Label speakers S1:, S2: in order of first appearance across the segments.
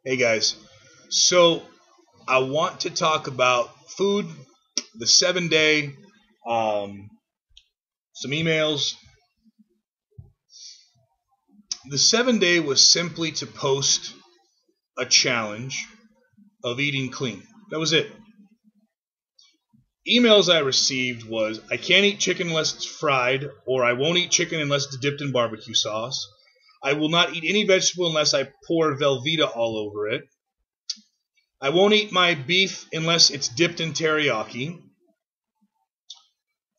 S1: Hey guys, so I want to talk about food, the 7 day, some emails. The 7 day was simply to post a challenge of eating clean. That was it. Emails I received was, I can't eat chicken unless it's fried, or I won't eat chicken unless it's dipped in barbecue sauce. I will not eat any vegetable unless I pour Velveeta all over it. I won't eat my beef unless it's dipped in teriyaki.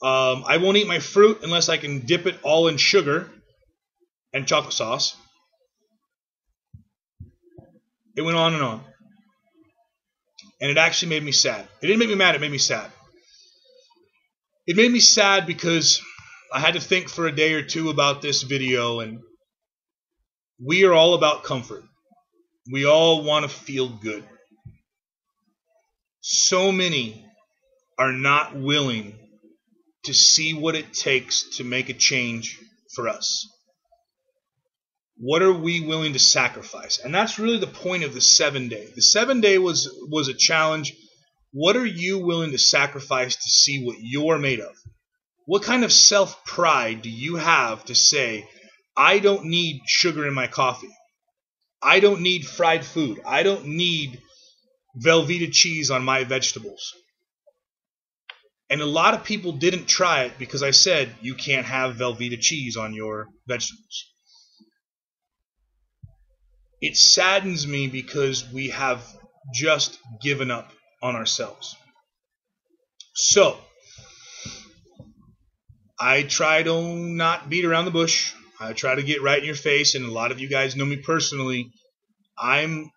S1: I won't eat my fruit unless I can dip it all in sugar and chocolate sauce. It went on and on. And it actually made me sad. It didn't make me mad, it made me sad. It made me sad because I had to think for a day or two about this video, and we are all about comfort. We all want to feel good. So many are not willing to see what it takes to make a change for us. What are we willing to sacrifice? And that's really the point of the 7 day. The 7 day was a challenge. What are you willing to sacrifice to see what you're made of? What kind of self-pride do you have to say, I don't need sugar in my coffee. I don't need fried food. I don't need Velveeta cheese on my vegetables. And a lot of people didn't try it because I said you can't have Velveeta cheese on your vegetables. It saddens me because we have just given up on ourselves. So, I try to not beat around the bush. I try to get right in your face, and a lot of you guys know me personally. I'm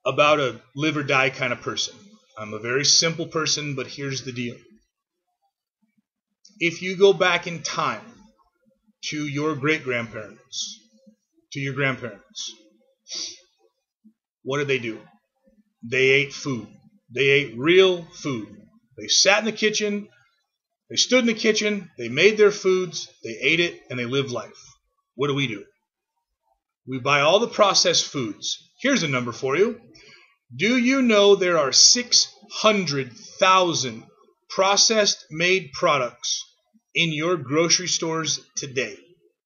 S1: about a live or die kind of person. I'm a very simple person, but here's the deal. If you go back in time to your great-grandparents, to your grandparents, what did they do? They ate food. They ate real food. They sat in the kitchen, they stood in the kitchen, they made their foods, they ate it, and they lived life. What do? We buy all the processed foods. Here's a number for you. Do you know there are 600,000 processed made products in your grocery stores today?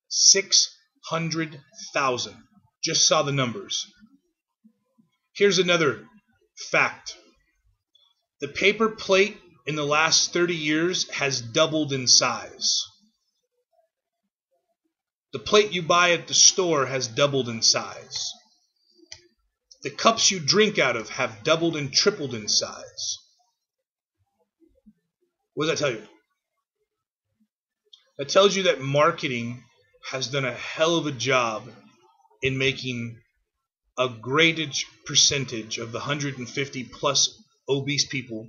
S1: 600,000. Just saw the numbers. Here's another fact. The paper plate in the last 30 years has doubled in size. The plate you buy at the store has doubled in size. The cups you drink out of have doubled and tripled in size. What does that tell you? That tells you that marketing has done a hell of a job in making a great percentage of the 150 plus obese people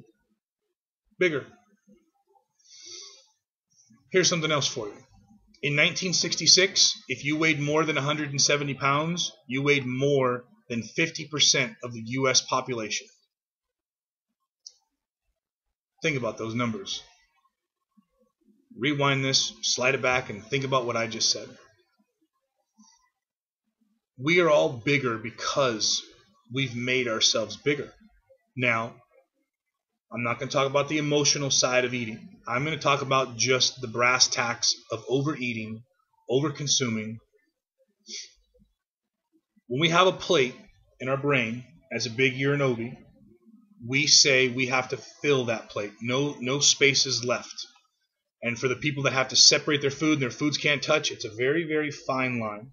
S1: bigger. Here's something else for you. In 1966, if you weighed more than 170 pounds, you weighed more than 50% of the U.S. population. Think about those numbers. Rewind this, slide it back, and think about what I just said. We are all bigger because we've made ourselves bigger. Now, I'm not going to talk about the emotional side of eating. I'm going to talk about just the brass tacks of overeating, overconsuming. When we have a plate in our brain as a big Uranobi, we say we have to fill that plate. No space is left. And for the people that have to separate their food and their foods can't touch, it's a very, very fine line.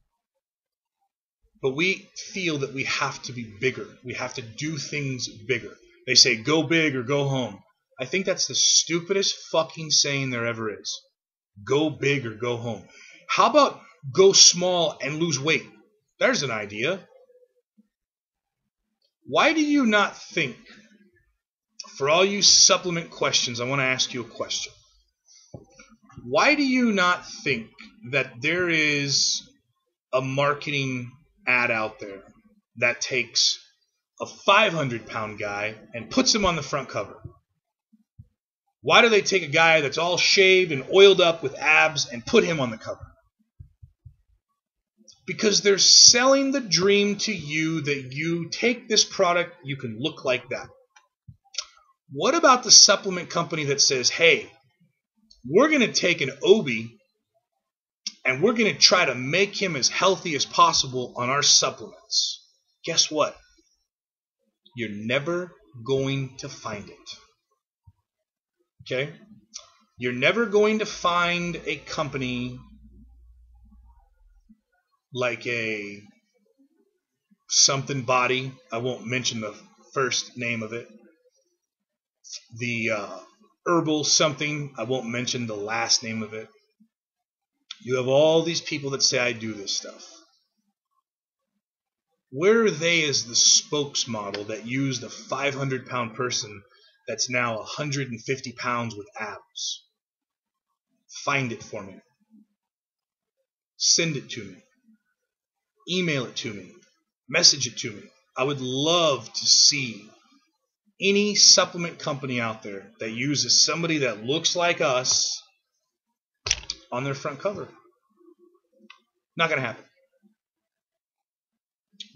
S1: But we feel that we have to be bigger. We have to do things bigger. They say, go big or go home. I think that's the stupidest fucking saying there ever is. Go big or go home. How about go small and lose weight? There's an idea. Why do you not think, for all you supplement questions, I want to ask you a question. Why do you not think that there is a marketing ad out there that takes a 500-pound guy and puts him on the front cover? Why do they take a guy that's all shaved and oiled up with abs and put him on the cover? Because they're selling the dream to you that you take this product, you can look like that. What about the supplement company that says, hey, we're going to take an Obi and we're going to try to make him as healthy as possible on our supplements? Guess what? You're never going to find it. Okay? You're never going to find a company like a something body. I won't mention the first name of it. The herbal something. I won't mention the last name of it. You have all these people that say, I do this stuff. Where are they as the spokesmodel that used a 500-pound person that's now 150 pounds with abs? Find it for me. Send it to me. Email it to me. Message it to me. I would love to see any supplement company out there that uses somebody that looks like us on their front cover. Not going to happen.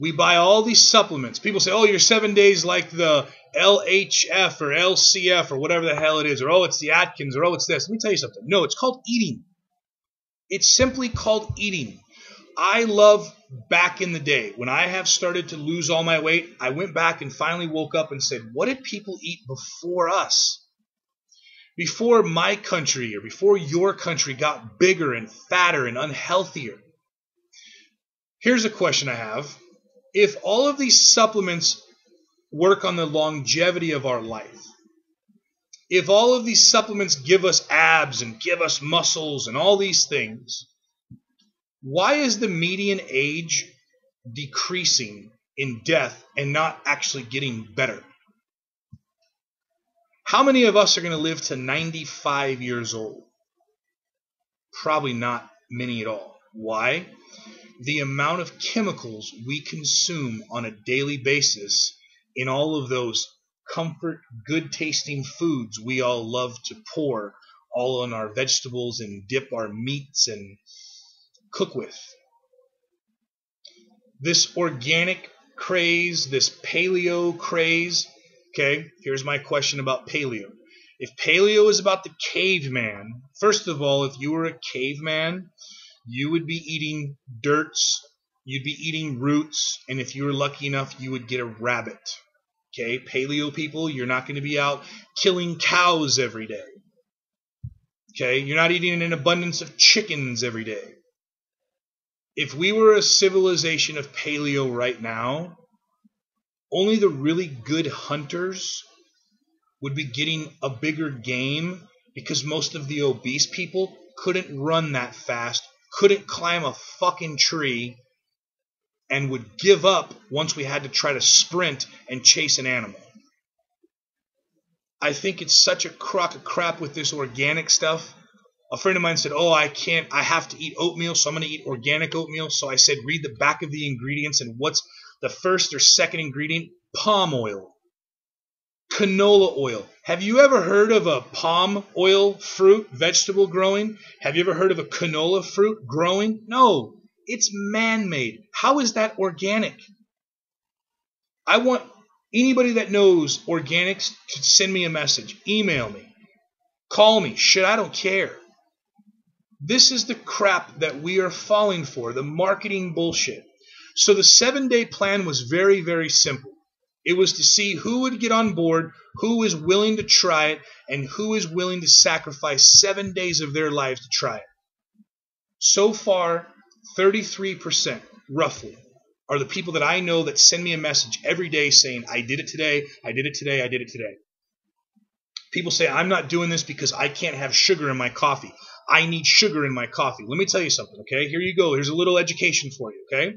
S1: We buy all these supplements. People say, oh, you're 7 days like the LHF or LCF or whatever the hell it is. Or, oh, it's the Atkins. Or, oh, it's this. Let me tell you something. No, it's called eating. It's simply called eating. I love back in the day when I have started to lose all my weight, I went back and finally woke up and said, what did people eat before us? Before my country or before your country got bigger and fatter and unhealthier. Here's a question I have. If all of these supplements work on the longevity of our life, if all of these supplements give us abs and give us muscles and all these things, why is the median age decreasing in death and not actually getting better? How many of us are going to live to 95 years old? Probably not many at all. Why? The amount of chemicals we consume on a daily basis in all of those comfort, good-tasting foods we all love to pour all on our vegetables and dip our meats and cook with. This organic craze, this paleo craze. Okay, here's my question about paleo. If paleo is about the caveman, first of all, if you were a caveman, you would be eating dirts, you'd be eating roots, and if you were lucky enough, you would get a rabbit. Okay, paleo people, you're not going to be out killing cows every day. Okay, you're not eating an abundance of chickens every day. If we were a civilization of paleo right now, only the really good hunters would be getting a bigger game because most of the obese people couldn't run that fast, couldn't climb a fucking tree, and would give up once we had to try to sprint and chase an animal. I think it's such a crock of crap with this organic stuff. A friend of mine said, oh, I have to eat oatmeal, so I'm going to eat organic oatmeal. So I said, read the back of the ingredients, and what's the first or second ingredient? Palm oil. Canola oil. Have you ever heard of a palm oil fruit vegetable growing? Have you ever heard of a canola fruit growing? No, it's man-made. How is that organic? I want anybody that knows organics to send me a message. Email me. Call me. Shit, I don't care. This is the crap that we are falling for, the marketing bullshit. So the 7-day plan was very, very simple. It was to see who would get on board, who is willing to try it, and who is willing to sacrifice 7 days of their lives to try it. So far, 33%, roughly, are the people that I know that send me a message every day saying, I did it today, I did it today, I did it today. People say, I'm not doing this because I can't have sugar in my coffee. I need sugar in my coffee. Let me tell you something, okay? Here you go. Here's a little education for you, okay?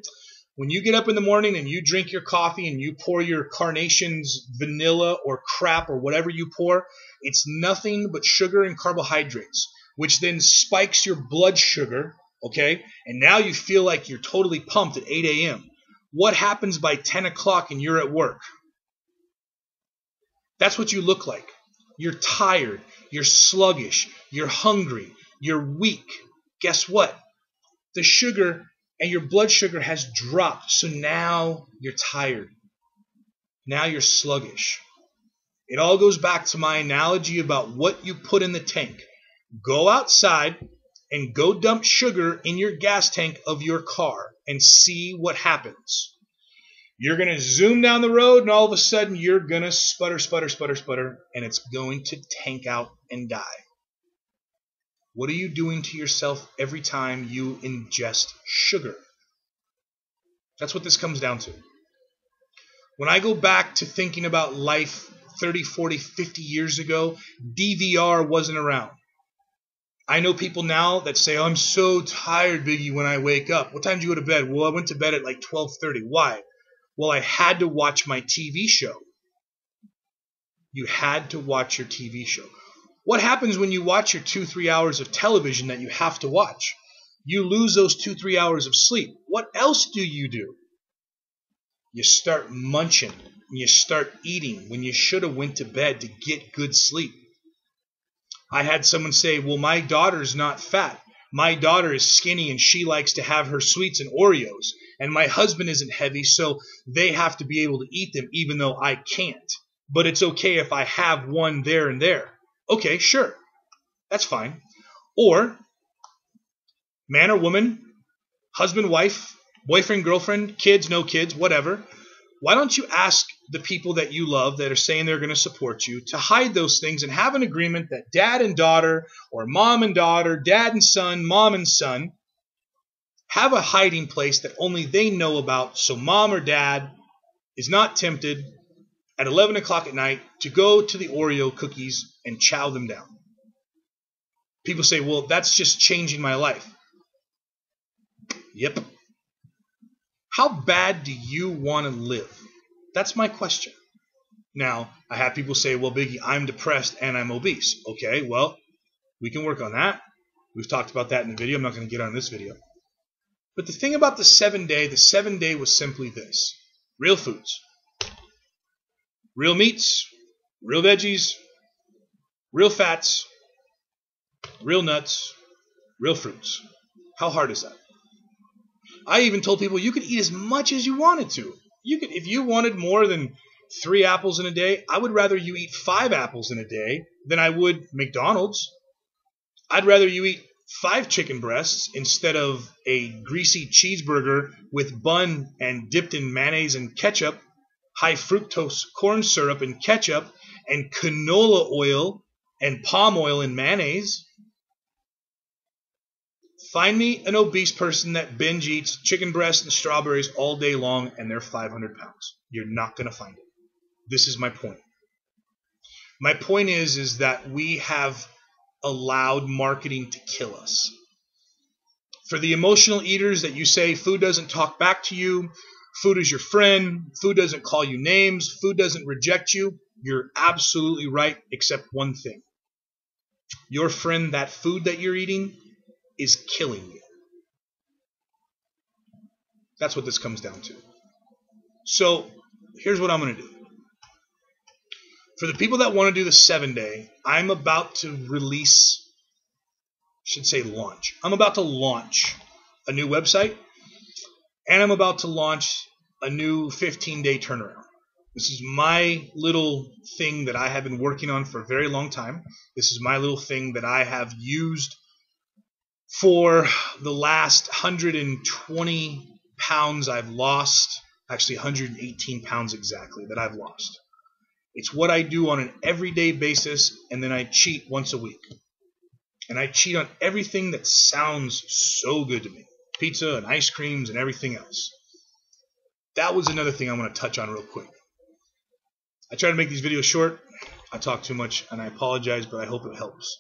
S1: When you get up in the morning and you drink your coffee and you pour your Carnation's vanilla or crap or whatever you pour, it's nothing but sugar and carbohydrates, which then spikes your blood sugar, okay? And now you feel like you're totally pumped at 8 a.m. What happens by 10 o'clock and you're at work? That's what you look like. You're tired. You're sluggish. You're hungry. You're weak. Guess what? The sugar and your blood sugar has dropped. So now you're tired. Now you're sluggish. It all goes back to my analogy about what you put in the tank. Go outside and go dump sugar in your gas tank of your car and see what happens. You're going to zoom down the road, and all of a sudden you're going to sputter, and it's going to tank out and die. What are you doing to yourself every time you ingest sugar? That's what this comes down to. When I go back to thinking about life 30, 40, 50 years ago, DVR wasn't around. I know people now that say, oh, I'm so tired, Biggie, when I wake up. What time do you go to bed? Well, I went to bed at like 12:30. Why? Well, I had to watch my TV show. You had to watch your TV show. What happens when you watch your 2-3 hours of television that you have to watch? You lose those 2-3 hours of sleep. What else do? You start munching. And you start eating when you should have went to bed to get good sleep. I had someone say, well, my daughter's not fat. My daughter is skinny and she likes to have her sweets and Oreos. And my husband isn't heavy, so they have to be able to eat them even though I can't. But it's okay if I have one there and there. Okay, sure. That's fine. Or man or woman, husband, wife, boyfriend, girlfriend, kids, no kids, whatever. Why don't you ask the people that you love that are saying they're going to support you to hide those things and have an agreement that dad and daughter or mom and daughter, dad and son, mom and son have a hiding place that only they know about, so mom or dad is not tempted at 11 o'clock at night to go to the Oreo cookies and chow them down. People say, well, that's just changing my life. Yep. How bad do you want to live? That's my question. Now, I have people say, well, Biggie, I'm depressed and I'm obese. Okay, well, we can work on that. We've talked about that in the video. I'm not going to get on this video. But the thing about the 7-day was simply this. Real foods. Real meats. Real veggies. Real fats. Real nuts. Real fruits. How hard is that? I even told people you could eat as much as you wanted to. You could, if you wanted more than 3 apples in a day, I would rather you eat 5 apples in a day than I would McDonald's. I'd rather you eat 5 chicken breasts instead of a greasy cheeseburger with bun and dipped in mayonnaise and ketchup, high fructose corn syrup and ketchup, and canola oil and palm oil and mayonnaise. Find me an obese person that binge eats chicken breast and strawberries all day long and they're 500 pounds. You're not going to find it. This is my point. My point is that we have allowed marketing to kill us. For the emotional eaters that you say food doesn't talk back to you, food is your friend, food doesn't call you names, food doesn't reject you, you're absolutely right except one thing. Your friend, that food that you're eating, is killing you. That's what this comes down to. So here's what I'm going to do. For the people that want to do the 7-day, I'm about to launch. I'm about to launch a new website, and I'm about to launch a new 15-day turnaround. This is my little thing that I have been working on for a very long time. This is my little thing that I have used for the last 120 pounds I've lost, actually 118 pounds exactly that I've lost. It's what I do on an everyday basis, and then I cheat once a week. And I cheat on everything that sounds so good to me. Pizza and ice creams and everything else. That was another thing I want to touch on real quick. I try to make these videos short. I talk too much, and I apologize, but I hope it helps.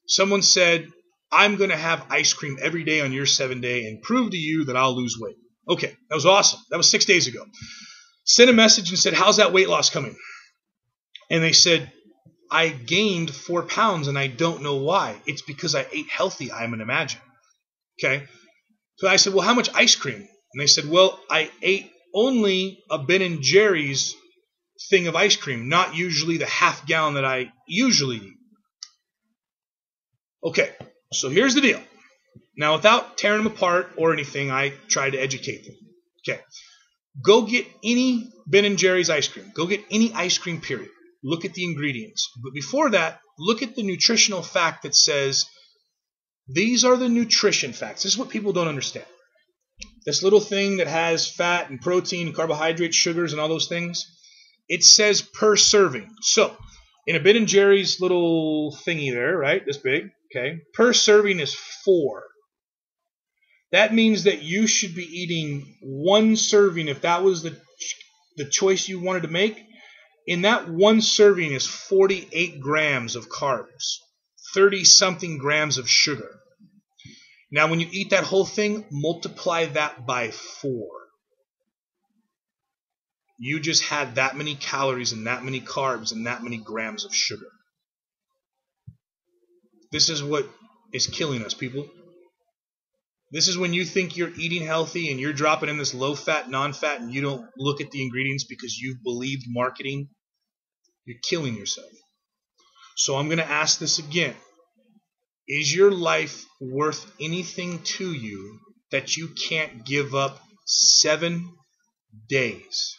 S1: Someone said, I'm going to have ice cream every day on your 7-day and prove to you that I'll lose weight. Okay, that was awesome. That was 6 days ago. Sent a message and said, how's that weight loss coming? And they said, I gained 4 pounds and I don't know why. It's because I ate healthy, I'm going to imagine. Okay? So I said, well, how much ice cream? And they said, well, I ate only a Ben & Jerry's thing of ice cream, not usually the half gallon that I usually eat. Okay, so here's the deal. Now, without tearing them apart or anything, I try to educate them. Okay. Go get any Ben & Jerry's ice cream. Go get any ice cream, period. Look at the ingredients. But before that, look at the nutritional fact that says, these are the nutrition facts. This is what people don't understand. This little thing that has fat and protein, carbohydrates, sugars, and all those things, it says per serving. So, in a Ben & Jerry's little thingy there, right, this big, okay, per serving is 4. That means that you should be eating 1 serving if that was the choice you wanted to make. In that 1 serving is 48 grams of carbs, 30-something grams of sugar. Now, when you eat that whole thing, multiply that by 4. You just had that many calories and that many carbs and that many grams of sugar. This is what is killing us, people. This is when you think you're eating healthy and you're dropping in this low-fat, non-fat, and you don't look at the ingredients because you've believed marketing. You're killing yourself. So I'm going to ask this again. Is your life worth anything to you that you can't give up 7 days?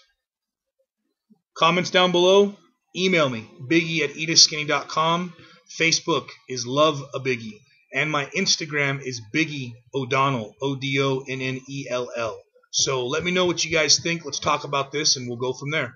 S1: Comments down below. Email me, biggie@eataskinny.com. Facebook is Love a Biggie. And my Instagram is Biggie O'Donnell, O'Donnell. So let me know what you guys think. Let's talk about this and we'll go from there.